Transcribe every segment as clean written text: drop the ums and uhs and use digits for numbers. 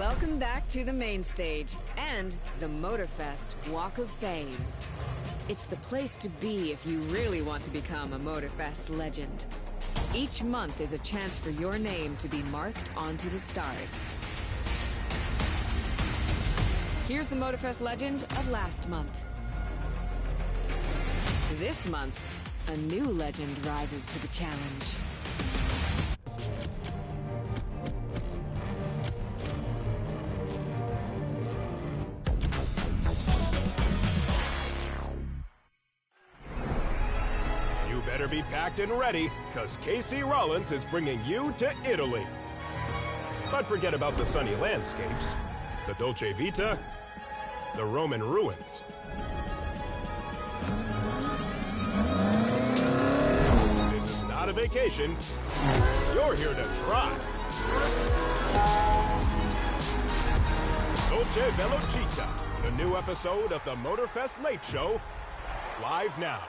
Welcome back to the main stage and the Motorfest Walk of Fame. It's the place to be if you really want to become a Motorfest legend. Each month is a chance for your name to be marked onto the stars. Here's the Motorfest legend of last month. This month, a new legend rises to the challenge. You better be packed and ready, because Casey Rollins is bringing you to Italy. But forget about the sunny landscapes, the Dolce Vita, the Roman ruins. This is not a vacation. You're here to try. Dolce Velocita, the new episode of the Motorfest Late Show, live now.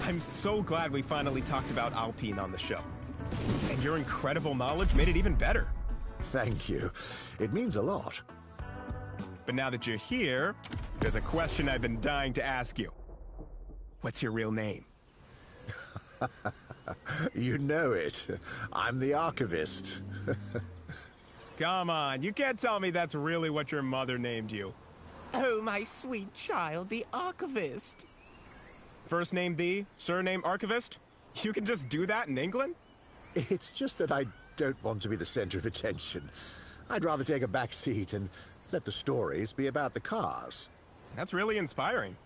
I'm so glad we finally talked about Alpine on the show. And your incredible knowledge made it even better. Thank you. It means a lot. But now that you're here, there's a question I've been dying to ask you. What's your real name? You know it. I'm the archivist. Come on, you can't tell me that's really what your mother named you. Oh, my sweet child, the archivist. First name the, surname archivist? You can just do that in England? It's just that I don't want to be the center of attention. I'd rather take a back seat and let the stories be about the cars. That's really inspiring.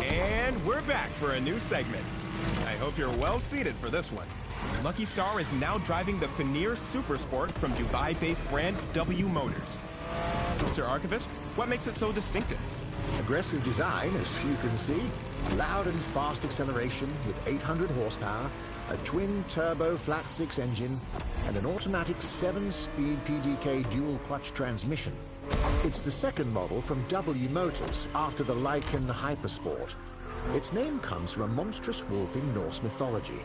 And we're back for a new segment. I hope you're well seated for this one. Lucky Star is now driving the Fenir Supersport from Dubai-based brand W Motors. Sir Archivist, what makes it so distinctive? Aggressive design, as you can see. Loud and fast acceleration with 800 horsepower, a twin-turbo flat-six engine, and an automatic 7-speed PDK dual-clutch transmission. It's the second model from W Motors after the Lycan Hypersport. Its name comes from a monstrous wolf in Norse mythology,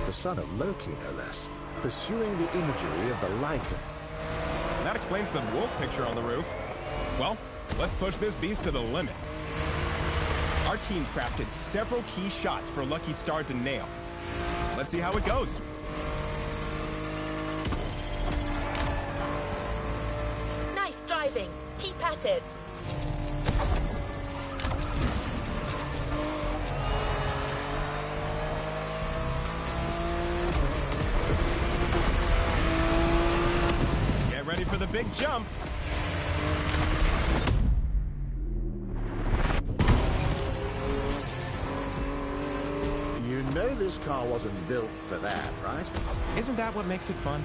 the son of Loki, no less, pursuing the imagery of the Lycan. That explains the wolf picture on the roof. Well, let's push this beast to the limit. Our team crafted several key shots for Lucky Star to nail. Let's see how it goes. Nice driving. Keep at it. Get ready for the big jump. You know this car wasn't built for that, right? Isn't that what makes it fun?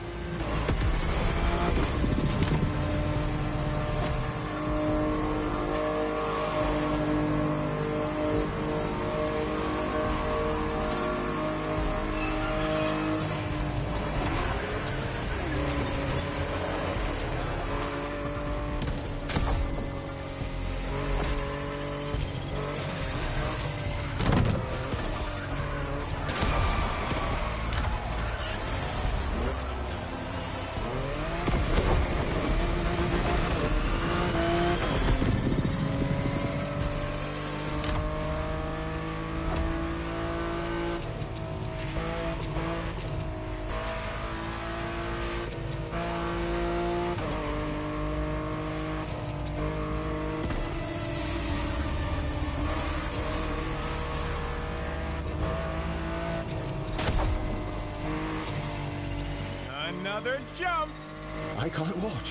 Another jump! I can't watch.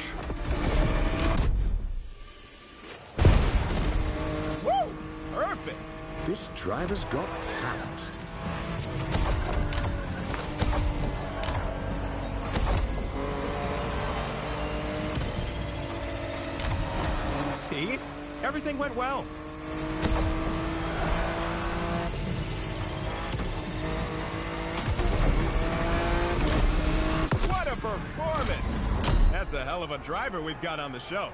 Woo! Perfect! This driver's got talent. See? Everything went well. What a performance! That's a hell of a driver we've got on the show.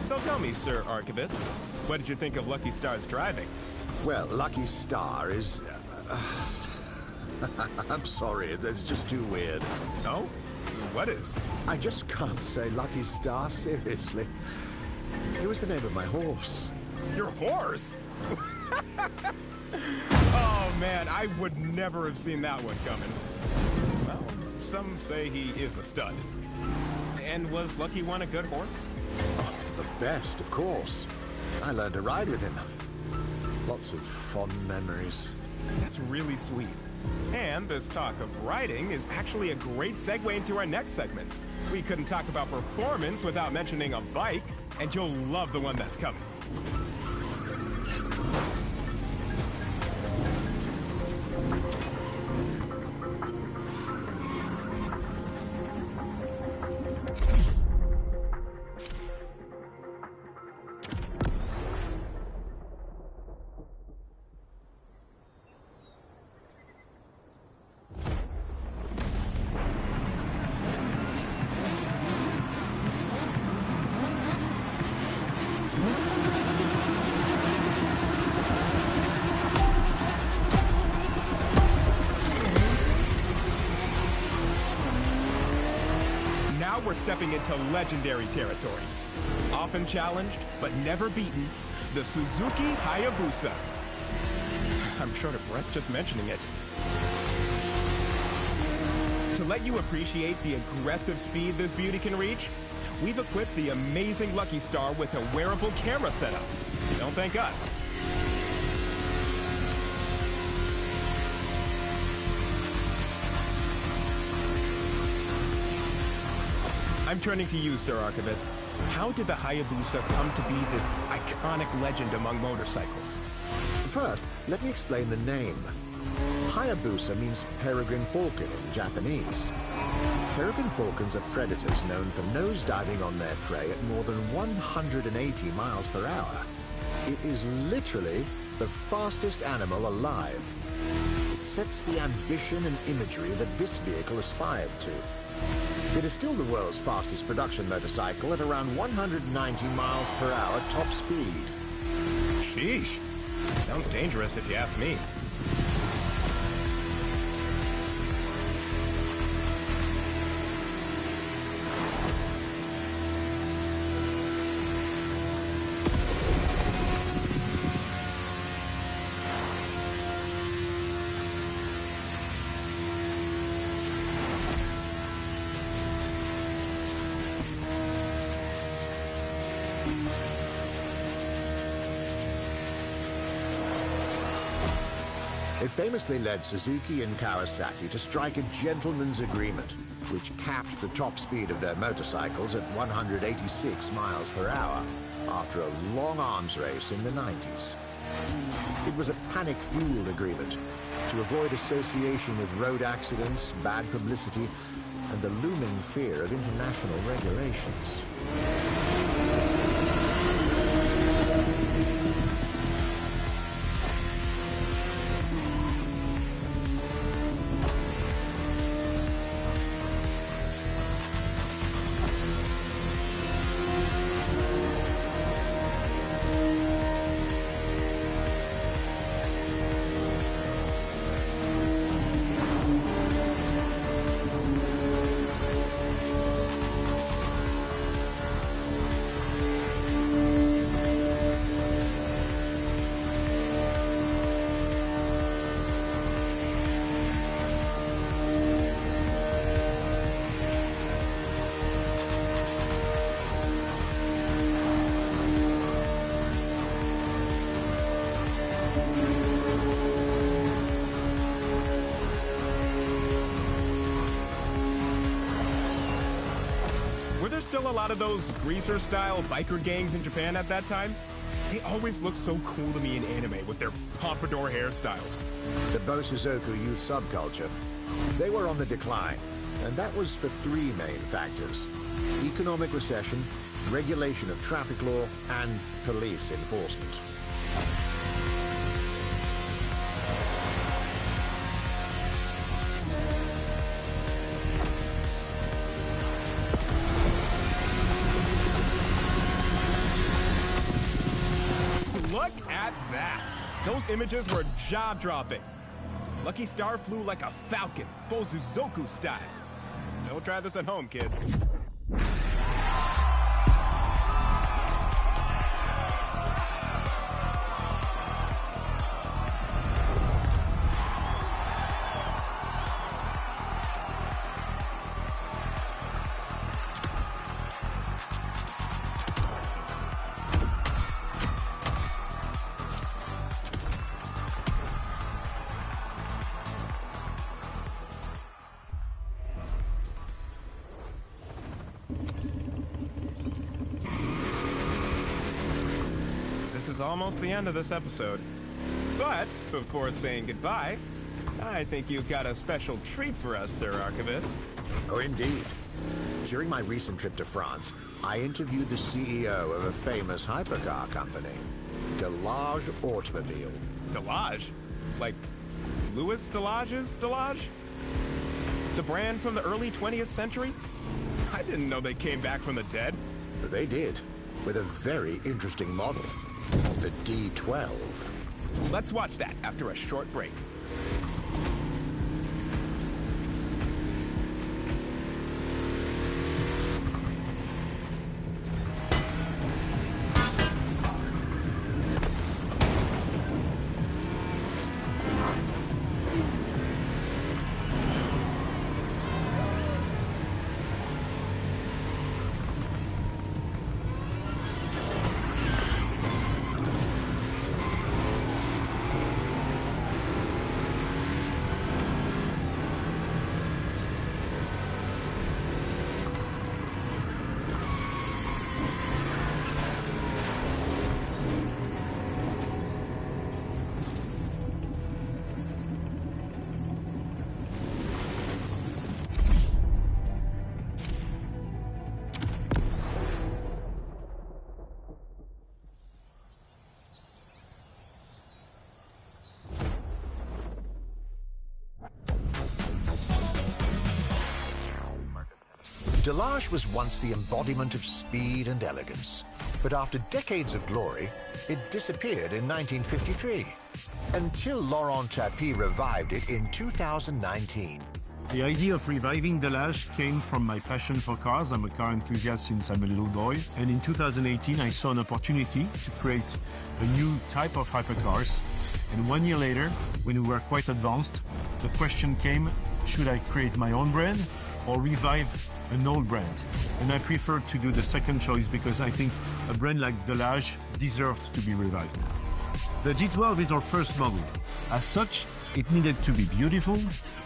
So tell me, Sir Archivist, what did you think of Lucky Star's driving? Well, Lucky Star is... I'm sorry, it's just too weird. No? What is? I just can't say Lucky Star seriously. It was the name of my horse. Your horse? Oh man, I would never have seen that one coming. Well, some say he is a stud. And was Lucky One a good horse? Oh, the best, of course. I learned to ride with him. Lots of fond memories. That's really sweet. And this talk of riding is actually a great segue into our next segment. We couldn't talk about performance without mentioning a bike, and you'll love the one that's coming. We're stepping into legendary territory. Often challenged, but never beaten, the Suzuki Hayabusa. I'm short of breath just mentioning it. To let you appreciate the aggressive speed this beauty can reach, we've equipped the amazing Lucky Star with a wearable camera setup. Don't thank us. I'm turning to you, Sir Archivist. How did the Hayabusa come to be this iconic legend among motorcycles? First, let me explain the name. Hayabusa means peregrine falcon in Japanese. Peregrine falcons are predators known for nosediving on their prey at more than 180 miles per hour. It is literally the fastest animal alive. It sets the ambition and imagery that this vehicle aspired to. It is still the world's fastest production motorcycle at around 190 miles per hour top speed. Sheesh. Sounds dangerous if you ask me. It famously led Suzuki and Kawasaki to strike a gentleman's agreement, which capped the top speed of their motorcycles at 186 miles per hour after a long arms race in the 90s. It was a panic-fueled agreement to avoid association with road accidents, bad publicity, and the looming fear of international regulations. Still a lot of those greaser-style biker gangs in Japan at that time? They always looked so cool to me in anime with their pompadour hairstyles. The Bosuzoku youth subculture. They were on the decline, and that was for three main factors: economic recession, regulation of traffic law, and police enforcement. Look at that! Those images were jaw-dropping. Lucky Star flew like a falcon, Bosuzoku style. Don't try this at home, kids. This is almost the end of this episode. But before saying goodbye, I think you've got a special treat for us, Sir Archivist. Oh, indeed. During my recent trip to France, I interviewed the CEO of a famous hypercar company, Delage Automobile. Delage? Like Louis Delage's Delage? The brand from the early 20th century? I didn't know they came back from the dead. They did, with a very interesting model, the D12. Let's watch that after a short break. Delage was once the embodiment of speed and elegance, but after decades of glory, it disappeared in 1953, until Laurent Tapie revived it in 2019. The idea of reviving Delage came from my passion for cars. I'm a car enthusiast since I'm a little boy. And in 2018, I saw an opportunity to create a new type of hypercars. And 1 year later, when we were quite advanced, the question came, should I create my own brand or revive an old brand? And I preferred to do the second choice because I think a brand like Delage deserved to be revived. The D12 is our first model. As such, it needed to be beautiful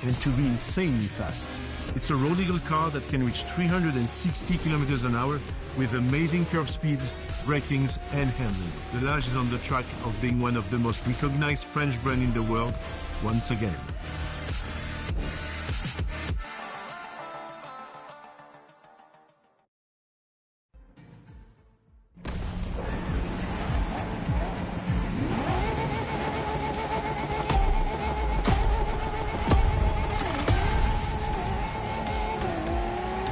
and to be insanely fast. It's a road legal car that can reach 360 kilometers an hour with amazing curve speeds, brakings, and handling. Delage is on the track of being one of the most recognized French brands in the world once again.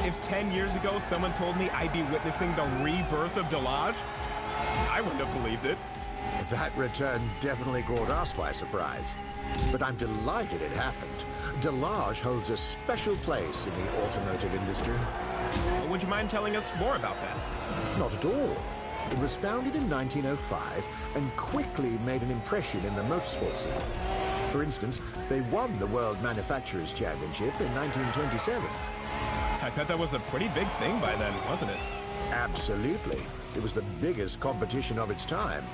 If 10 years ago someone told me I'd be witnessing the rebirth of Delage, I wouldn't have believed it. That return definitely caught us by surprise. But I'm delighted it happened. Delage holds a special place in the automotive industry. Would you mind telling us more about that? Not at all. It was founded in 1905 and quickly made an impression in the motorsport scene. For instance, they won the World Manufacturers' Championship in 1927. I bet that was a pretty big thing by then, wasn't it? Absolutely. It was the biggest competition of its time.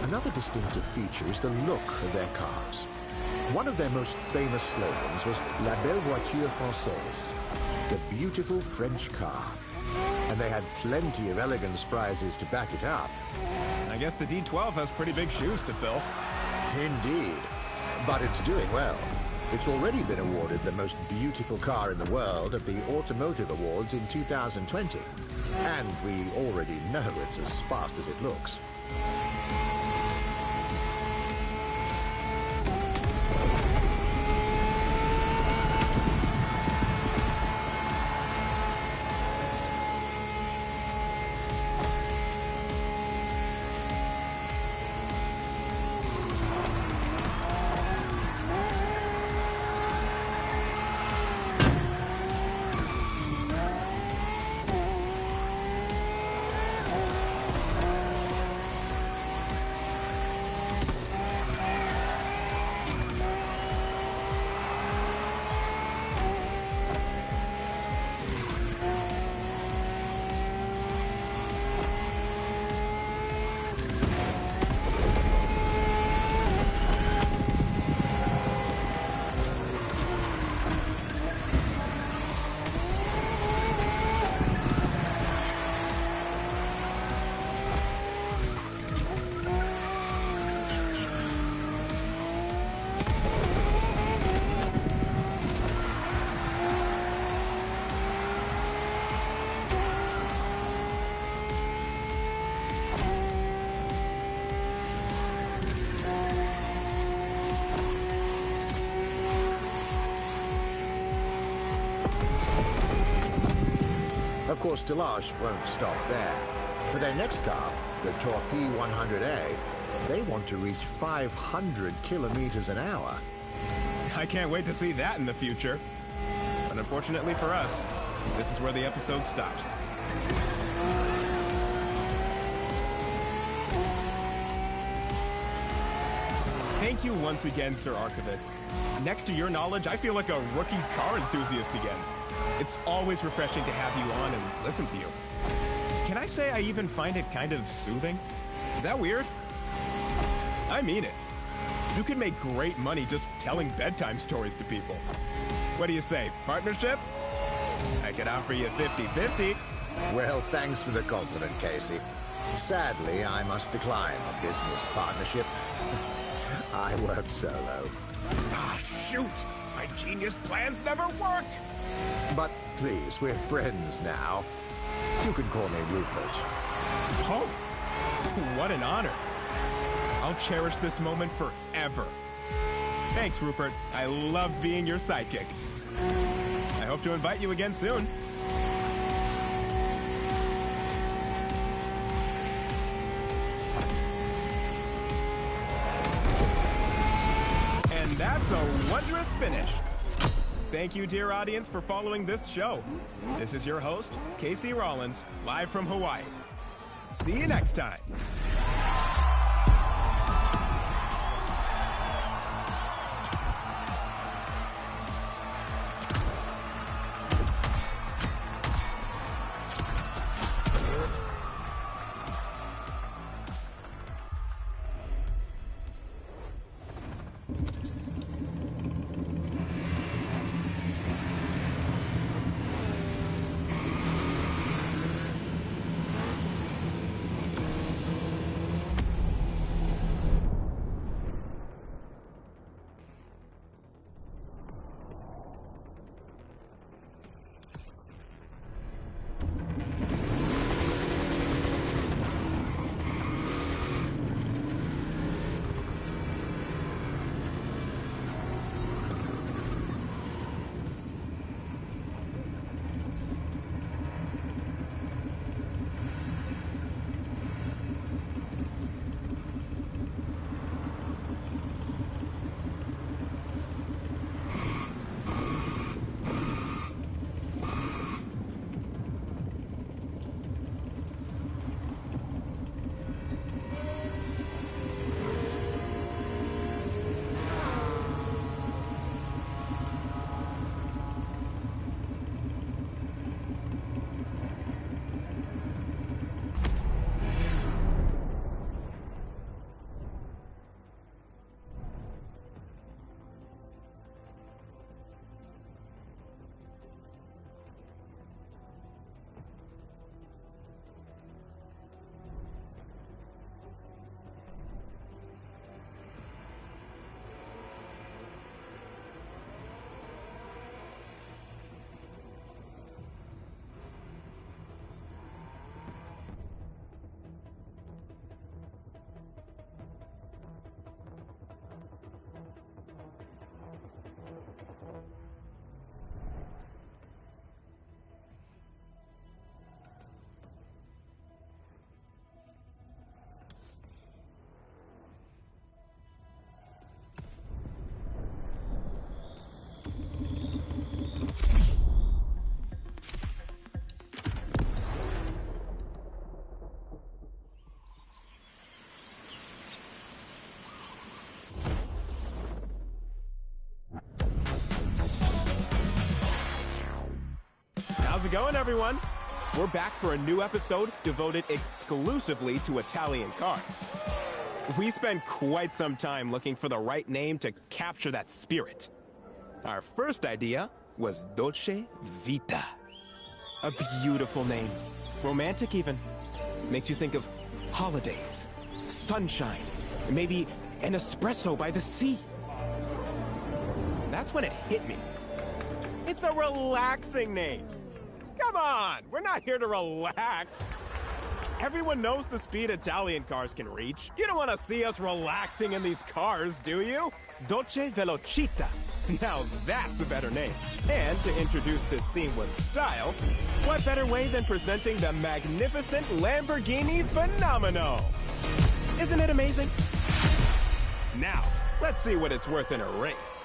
Another distinctive feature is the look of their cars. One of their most famous slogans was La belle voiture française, the beautiful French car. And they had plenty of elegance prizes to back it up. I guess the D12 has pretty big shoes to fill. Indeed. But it's doing well. It's already been awarded the most beautiful car in the world at the Automotive Awards in 2020. And we already know it's as fast as it looks. course, Delage won't stop there. For their next car, the Torpille 100A, they want to reach 500 kilometers an hour. I can't wait to see that in the future. But unfortunately for us, this is where the episode stops. Thank you once again, Sir Archivist. Next to your knowledge, I feel like a rookie car enthusiast again. It's always refreshing to have you on and listen to you. Can I say I even find it kind of soothing? Is that weird? I mean it. You can make great money just telling bedtime stories to people. What do you say, partnership? I could offer you 50-50. Well, thanks for the compliment, Casey. Sadly, I must decline a business partnership. I work solo. Ah, shoot! My genius plans never work! But please, we're friends now. You can call me Rupert. Oh, what an honor. I'll cherish this moment forever. Thanks, Rupert. I love being your sidekick. I hope to invite you again soon. And that's a wondrous finish. Thank you, dear audience, for following this show. This is your host, Casey Rollins, live from Hawaii. See you next time. How's it going, everyone? We're back for a new episode devoted exclusively to Italian cars. We spent quite some time looking for the right name to capture that spirit. Our first idea was Dolce Vita. A beautiful name. Romantic even. Makes you think of holidays, sunshine, and maybe an espresso by the sea. That's when it hit me. It's a relaxing name. Come on, we're not here to relax. Everyone knows the speed Italian cars can reach. You don't want to see us relaxing in these cars, do you? Dolce Velocita. Now that's a better name. And to introduce this theme with style, what better way than presenting the magnificent Lamborghini Fenomeno? Isn't it amazing? Now, let's see what it's worth in a race.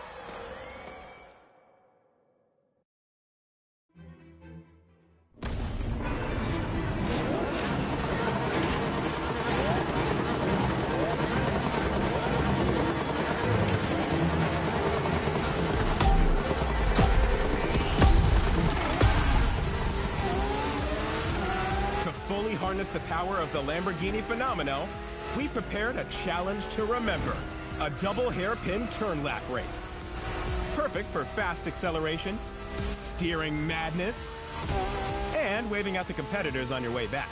Fully harness the power of the Lamborghini Fenomeno, we prepared a challenge to remember, a double hairpin turn lap race. Perfect for fast acceleration, steering madness, and waving at the competitors on your way back.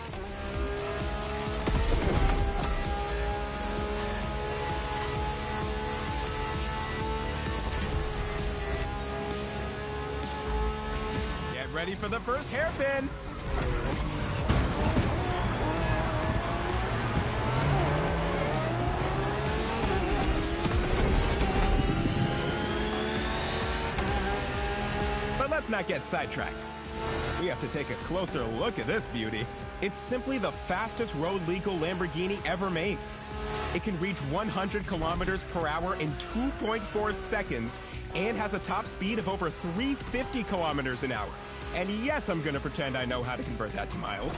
Get ready for the first hairpin! Let's not get sidetracked. We have to take a closer look at this beauty. It's simply the fastest road-legal Lamborghini ever made. It can reach 100 kilometers per hour in 2.4 seconds and has a top speed of over 350 kilometers an hour. And yes, I'm gonna pretend I know how to convert that to miles.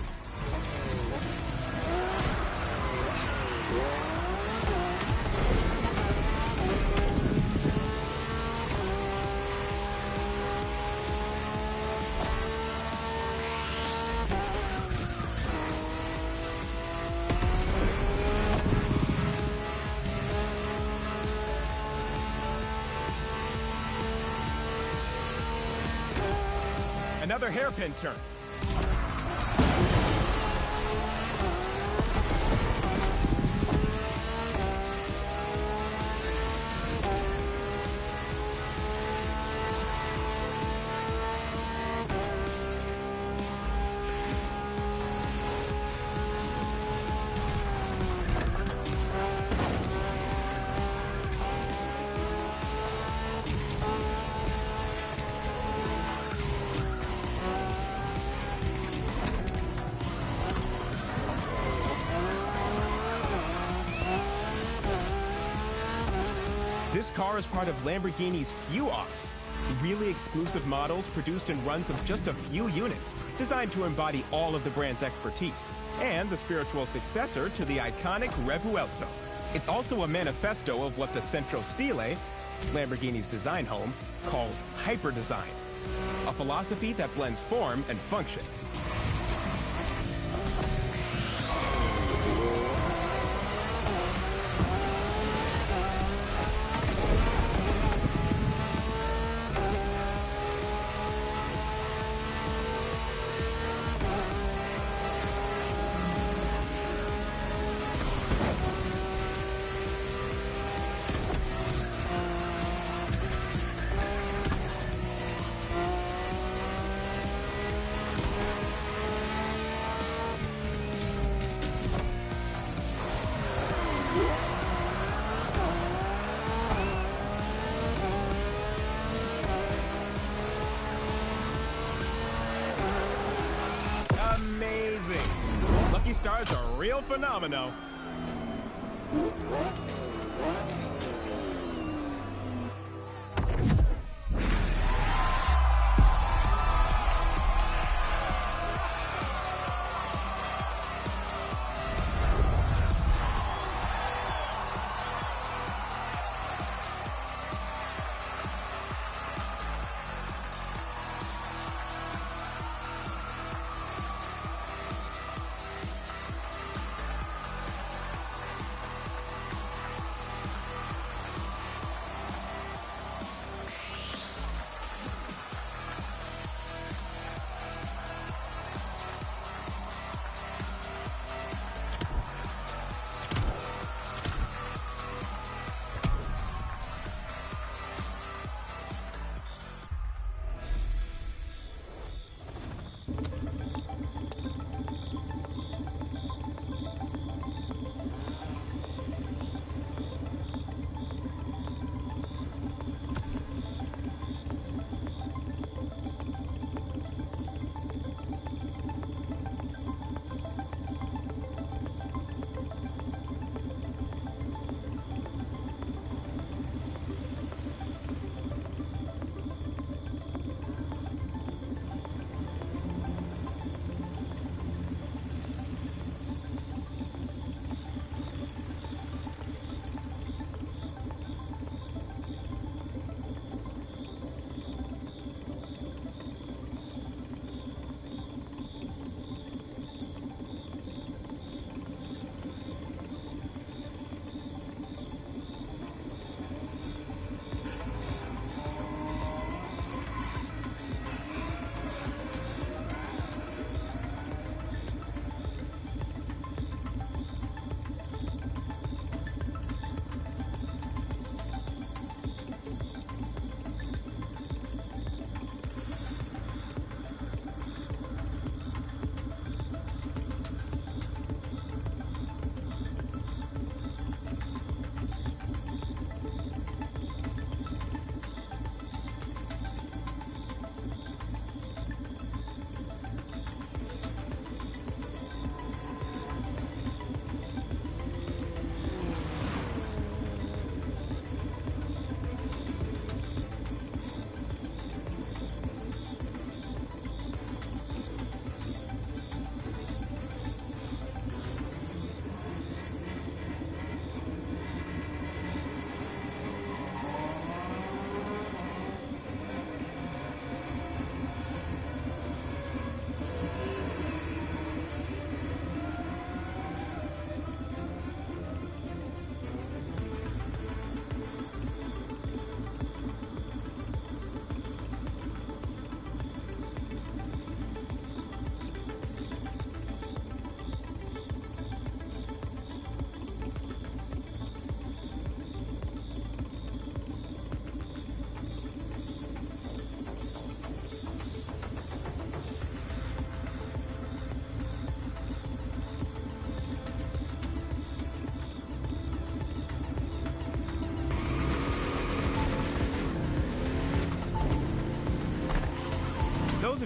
Another hairpin turn. This car is part of Lamborghini's Few Ops, really exclusive models produced in runs of just a few units, designed to embody all of the brand's expertise, and the spiritual successor to the iconic Revuelto. It's also a manifesto of what the Centro Stile, Lamborghini's design home, calls hyper-design, a philosophy that blends form and function. Amazing! Lucky Star's a real phenomenon.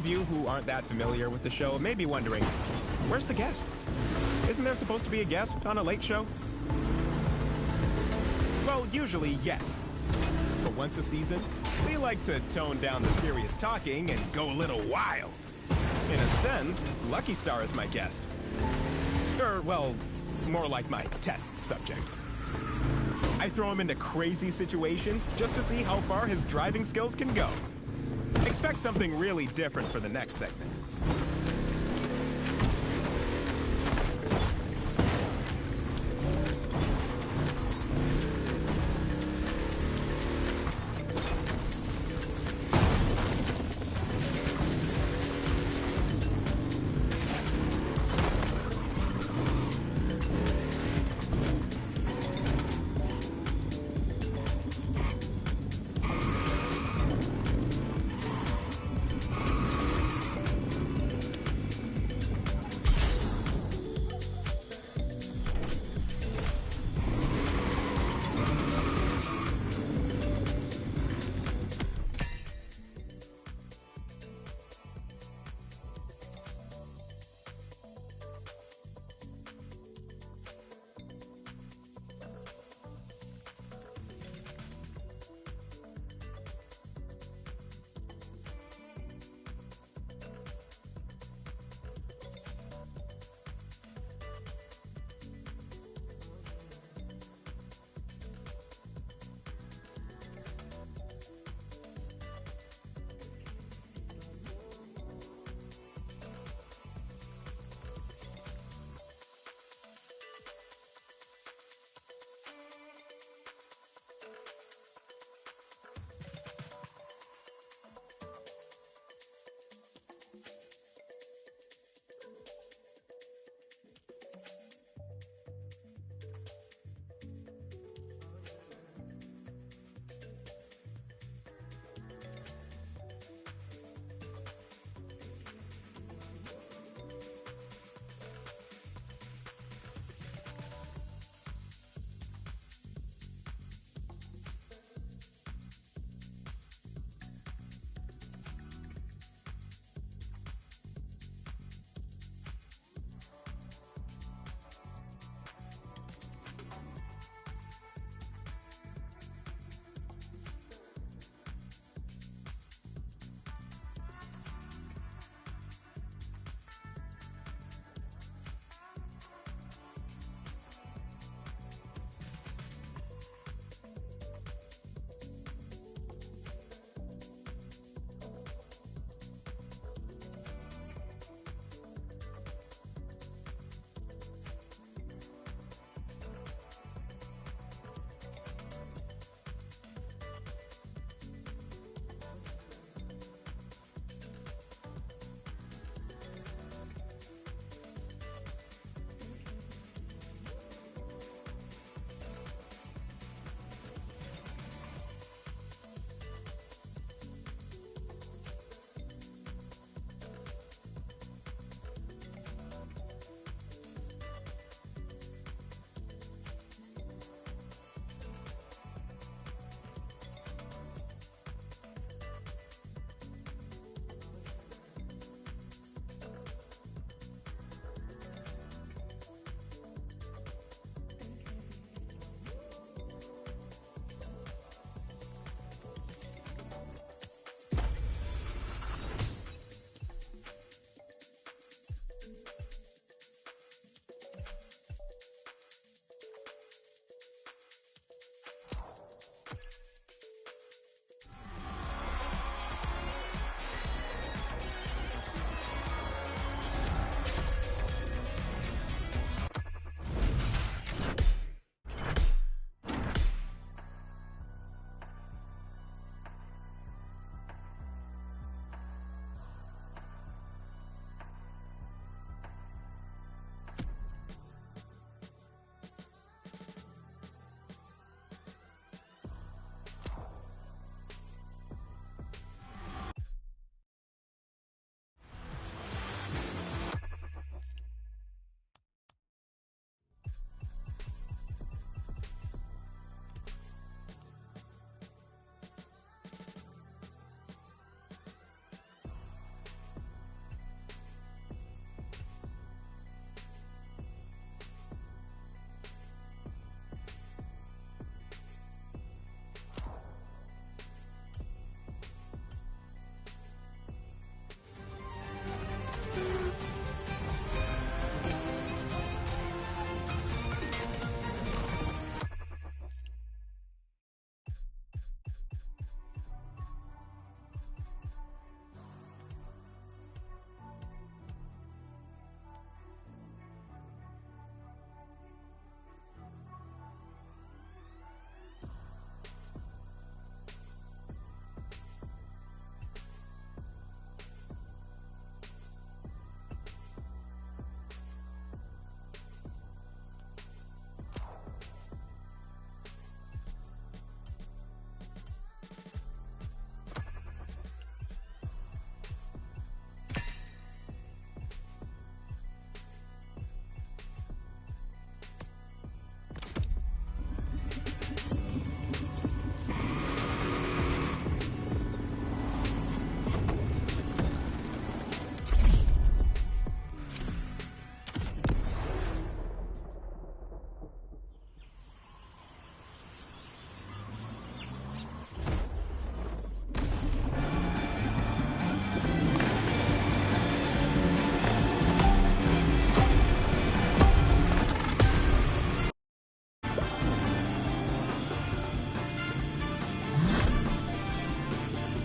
of you who aren't that familiar with the show may be wondering, where's the guest? Isn't there supposed to be a guest on a late show? Well, usually, yes. But once a season, we like to tone down the serious talking and go a little wild. In a sense, Lucky Star is my guest. Or, well, more like my test subject. I throw him into crazy situations just to see how far his driving skills can go. Expect something really different for the next segment.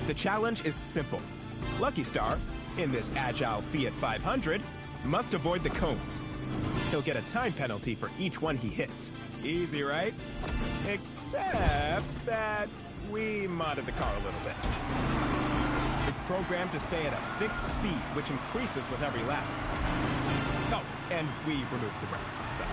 The challenge is simple. Lucky Star, in this agile Fiat 500, must avoid the cones. He'll get a time penalty for each one he hits. Easy, right? Except that we modded the car a little bit. It's programmed to stay at a fixed speed, which increases with every lap. Oh, and we removed the brakes, so.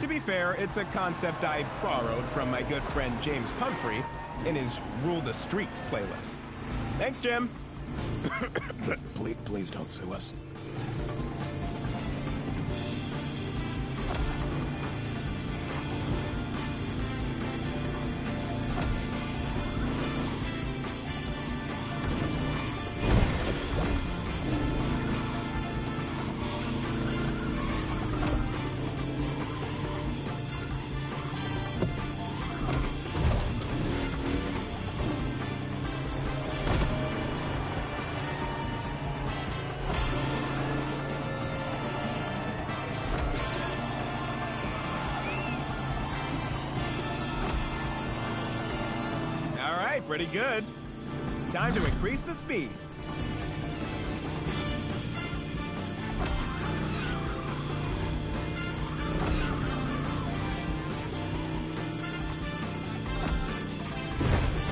To be fair, it's a concept I borrowed from my good friend James Pumphrey in his Rule the Streets playlist. Thanks, Jim. Please don't sue us. Pretty good. Time to increase the speed.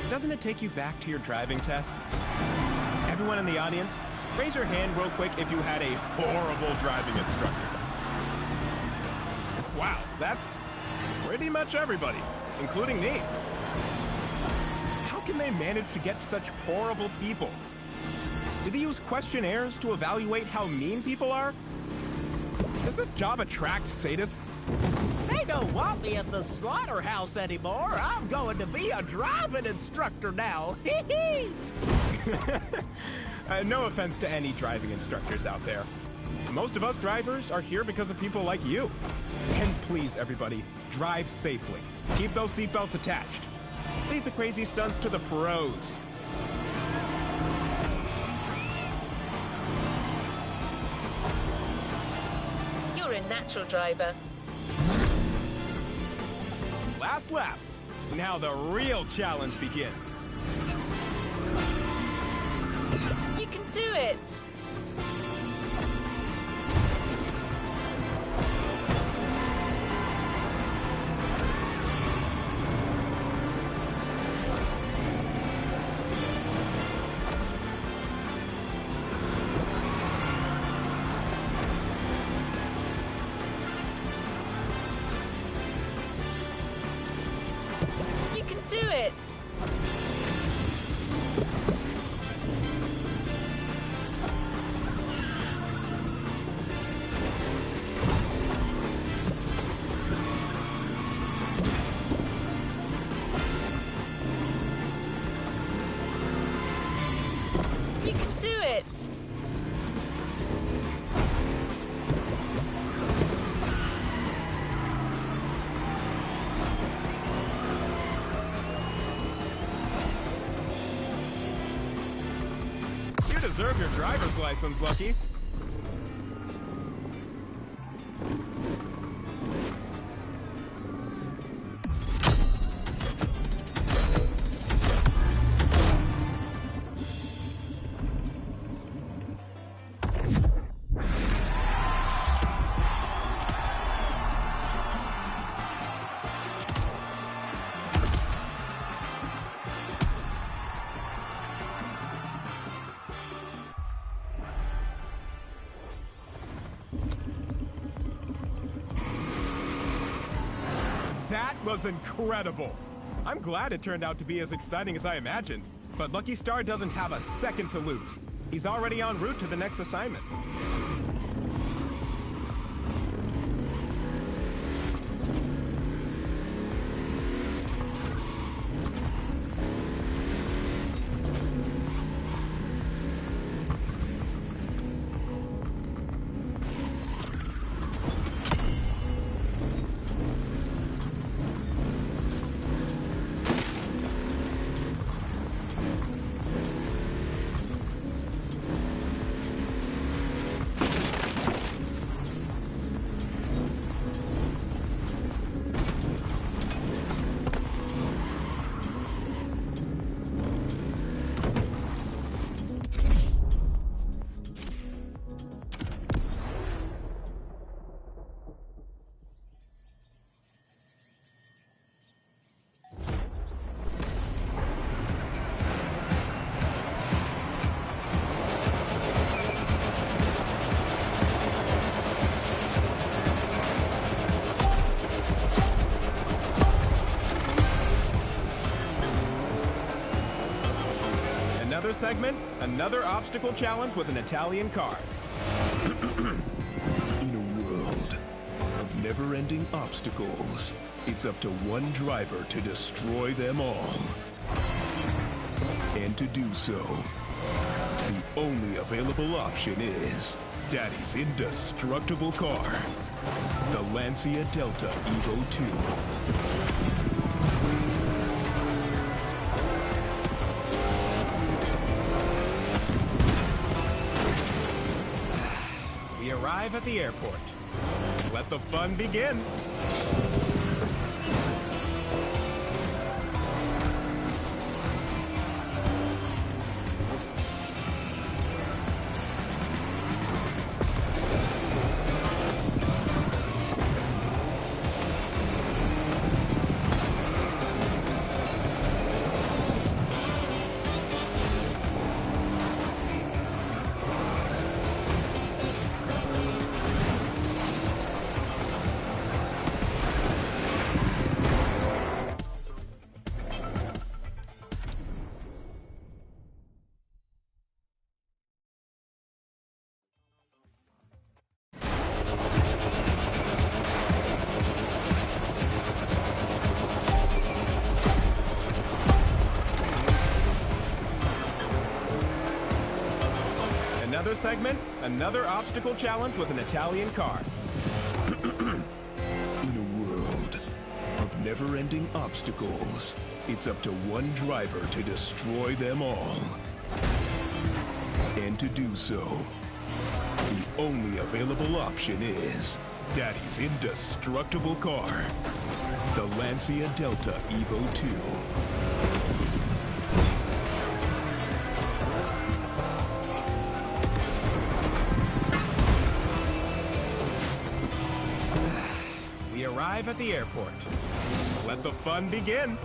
Doesn't it take you back to your driving test? Everyone in the audience, raise your hand real quick if you had a horrible driving instructor. Wow, that's pretty much everybody, including me. How can they manage to get such horrible people? Do they use questionnaires to evaluate how mean people are? Does this job attract sadists? They don't want me at the slaughterhouse anymore. I'm going to be a driving instructor now. No offense to any driving instructors out there. Most of us drivers are here because of people like you. And please, everybody, drive safely. Keep those seatbelts attached. Leave the crazy stunts to the pros. You're a natural driver. Last lap. Now the real challenge begins. You can do it! Deserve your driver's license, Lucky. That was incredible. I'm glad it turned out to be as exciting as I imagined. But Lucky Star doesn't have a second to lose. He's already en route to the next assignment. Another segment, another obstacle challenge with an Italian car. In a world of never-ending obstacles, it's up to one driver to destroy them all. And to do so, the only available option is Daddy's indestructible car, the Lancia Delta Evo 2. We arrive at the airport. Let the fun begin. Another segment, another obstacle challenge with an Italian car. In a world of never-ending obstacles, it's up to one driver to destroy them all. And to do so, the only available option is Daddy's indestructible car, the Lancia Delta Evo 2. We arrive at the airport. Let the fun begin.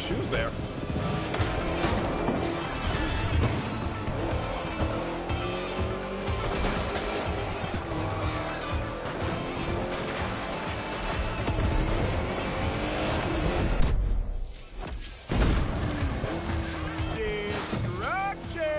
Shoes there. Destruction!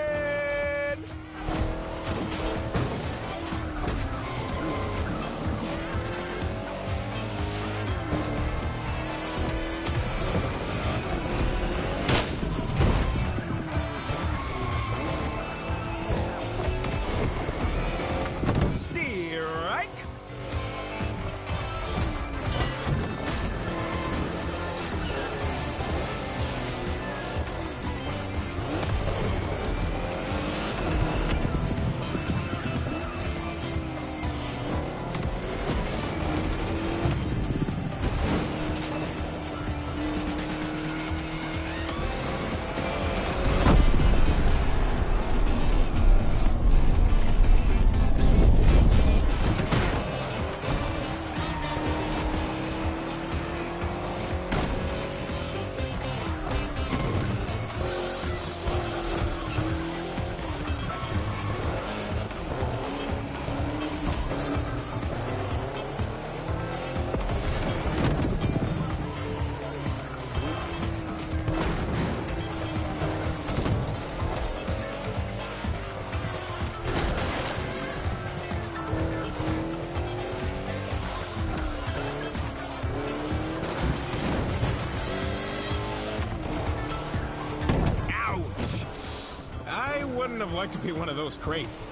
Wouldn't have liked to be one of those crates.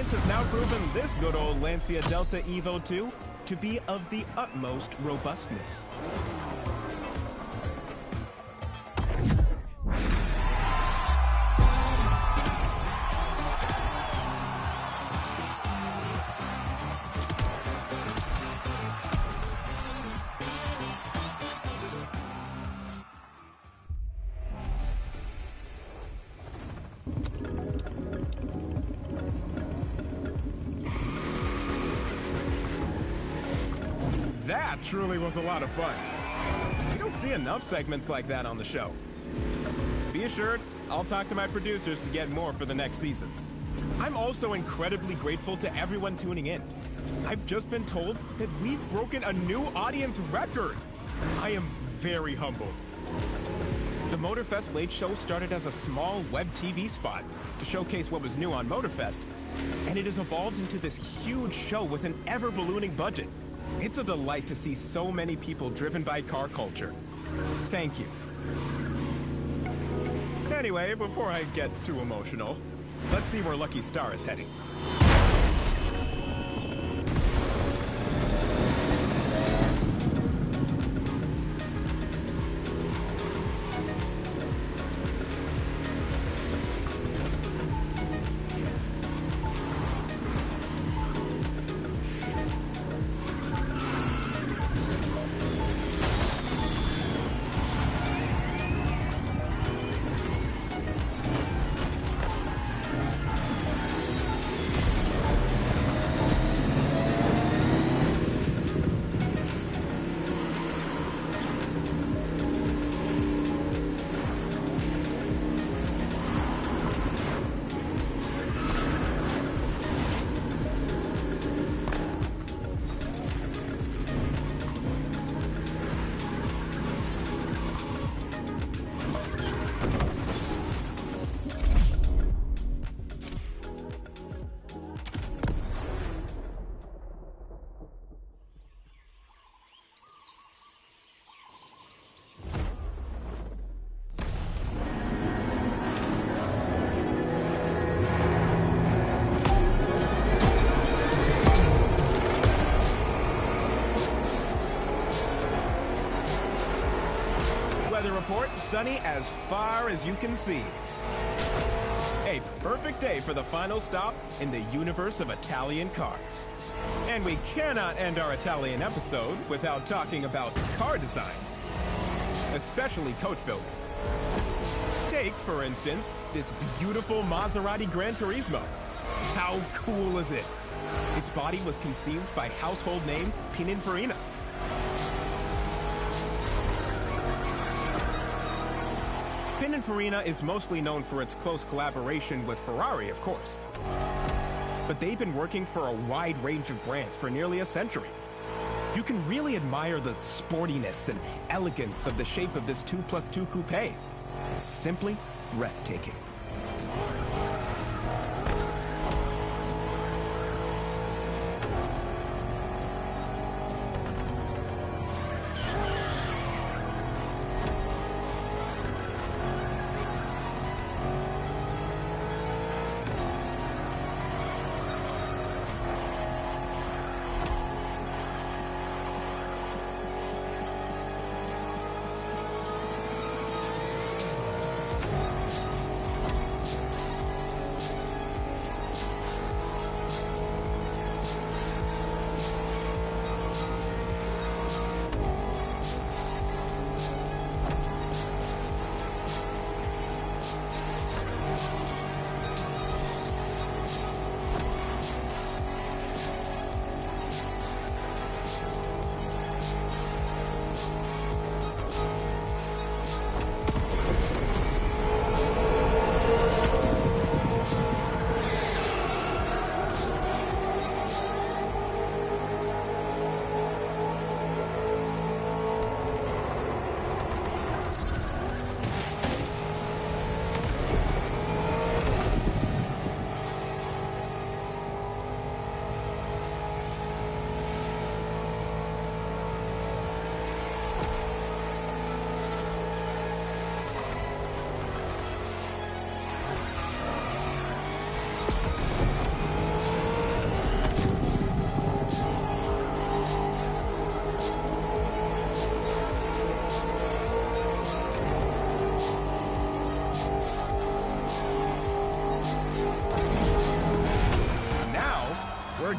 Science has now proven this good old Lancia Delta Evo 2 to be of the utmost robustness. That truly was a lot of fun. You don't see enough segments like that on the show. Be assured, I'll talk to my producers to get more for the next seasons. I'm also incredibly grateful to everyone tuning in. I've just been told that we've broken a new audience record. I am very humbled. The Motorfest Late Show started as a small web TV spot to showcase what was new on Motorfest, and it has evolved into this huge show with an ever-ballooning budget. It's a delight to see so many people driven by car culture. Thank you. Anyway, before I get too emotional, let's see where Lucky Star is heading. Report, sunny as far as you can see. A perfect day for the final stop in the universe of Italian cars. And we cannot end our Italian episode without talking about car design, especially coach building. Take, for instance, this beautiful Maserati Gran Turismo. How cool is it? Its body was conceived by household name Pininfarina. Pininfarina is mostly known for its close collaboration with Ferrari, of course. But they've been working for a wide range of brands for nearly a century. You can really admire the sportiness and elegance of the shape of this 2+2 coupe. Simply breathtaking.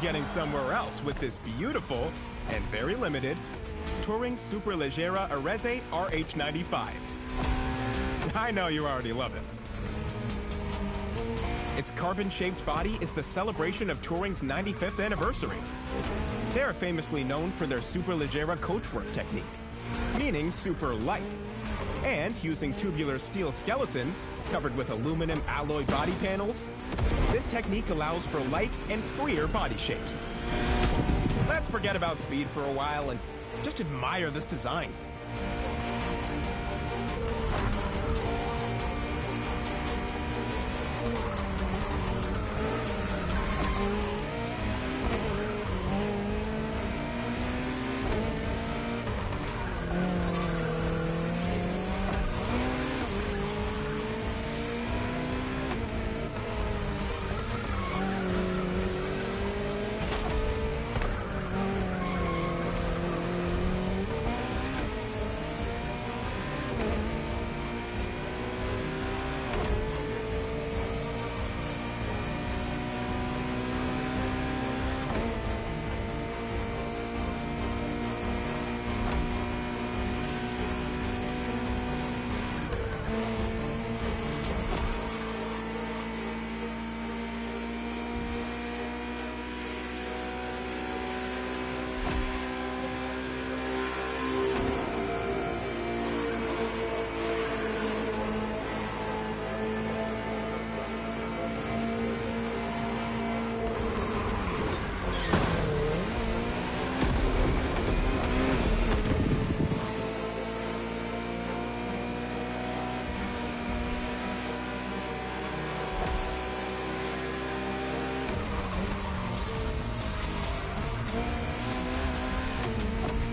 getting somewhere else with this beautiful and very limited Touring Superleggera Arese RH95. I know you already love it. Its carbon-shaped body is the celebration of Touring's 95th anniversary. They are famously known for their Superleggera coachwork technique, meaning super light, and using tubular steel skeletons covered with aluminum alloy body panels. This technique allows for light and freer body shapes. Let's forget about speed for a while and just admire this design.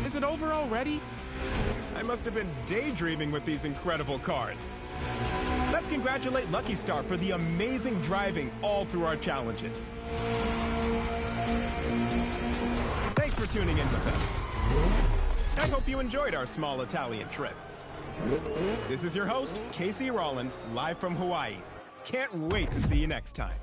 Is it over already? I must have been daydreaming with these incredible cars. Let's congratulate Lucky Star for the amazing driving all through our challenges. Thanks for tuning in with us. I hope you enjoyed our small Italian trip. This is your host, Casey Rollins, live from Hawaii. Can't wait to see you next time.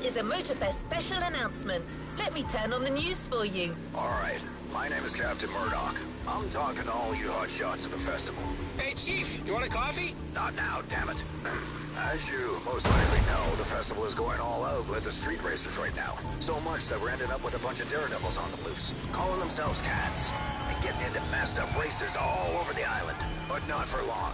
Is a Motorfest special announcement. Let me turn on the news for you. All right, my name is Captain Murdoch. I'm talking to all you hotshots at the festival. Hey, Chief, you want a coffee? Not now, damn it. As you most likely know, the festival is going all out with the street racers right now. So much that we're ending up with a bunch of daredevils on the loose, calling themselves cats, and getting into messed up races all over the island. But not for long.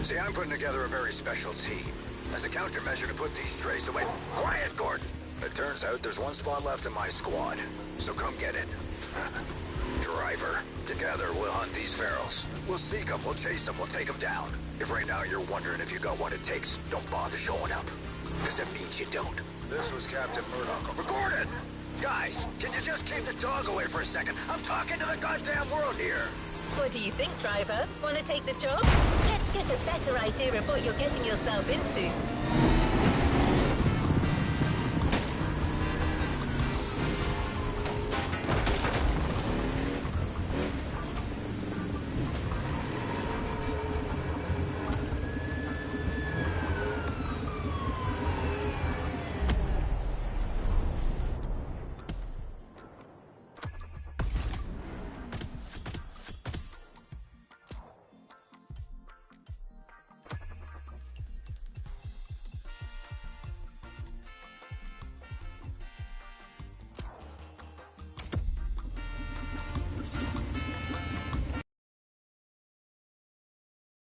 See, I'm putting together a very special team as a countermeasure to put these strays away. Quiet, Gordon! It turns out there's one spot left in my squad, so come get it. Driver, together we'll hunt these ferals. We'll seek them, we'll chase them, we'll take them down. If right now you're wondering if you got what it takes, don't bother showing up, because it means you don't. This was Captain Murdoch over Gordon! Guys, can you just keep the dog away for a second? I'm talking to the goddamn world here! What do you think, driver? Want to take the job? Let's get a better idea of what you're getting yourself into.